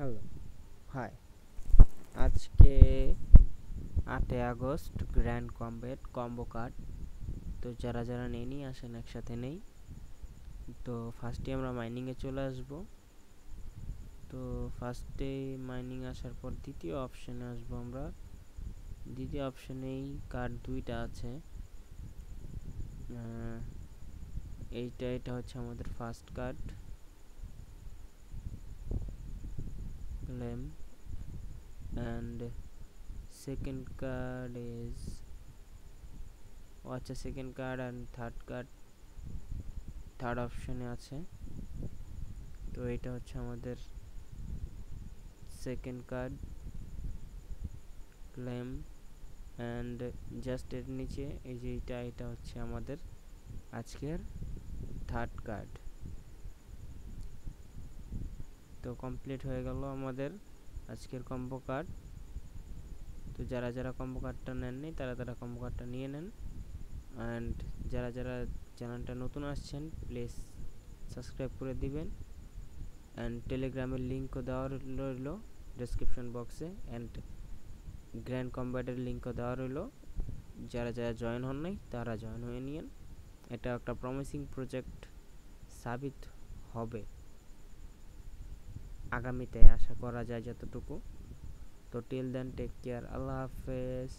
Hello, hi. আজকে 8 August grand combat combo card. তো যারা যারা নেই আসেন একসাথে নেই। তো ফার্স্টে আমরা মাইনিংয়ে চলে আসব। তো ফার্স্টে মাইনিং আসার পর দ্বিতীয় অপশানে আসবো আমরা। দ্বিতীয় অপশানেই কার্ড দুইটা আছে। এটা হচ্ছে আমাদের first card claim, and second card is আচ্ছা সেকেন্ড কার্ড অ্যান্ড থার্ড অপশানে আছে। তো এটা হচ্ছে আমাদের second card claim, and just এর নিচে এই যে এটা হচ্ছে আমাদের আজকের থার্ড কার্ড। তো কমপ্লিট হয়ে গেল আমাদের আজকের কম্বো কার্ড। তো যারা যারা কম্বো কার্ডটা নেননি তারা কম্বো কার্ডটা নিয়ে নেন। অ্যান্ড যারা চ্যানেলটা নতুন আসছেন প্লিজ সাবস্ক্রাইব করে দিবেন। অ্যান্ড টেলিগ্রামের লিঙ্কও দেওয়া রইল ডেসক্রিপশন বক্সে, অ্যান্ড গ্র্যান্ড কম্ব্যাটের লিঙ্কও দেওয়া রইল। যারা যারা জয়েন হন নাই তারা জয়েন হয়ে নিন। এটা একটা প্রমিসিং প্রজেক্ট সাবিত হবে আগামীতে, আশা করা যায় যতটুকু। তো টিল দেন টেক কেয়ার, আল্লাহ হাফেজ।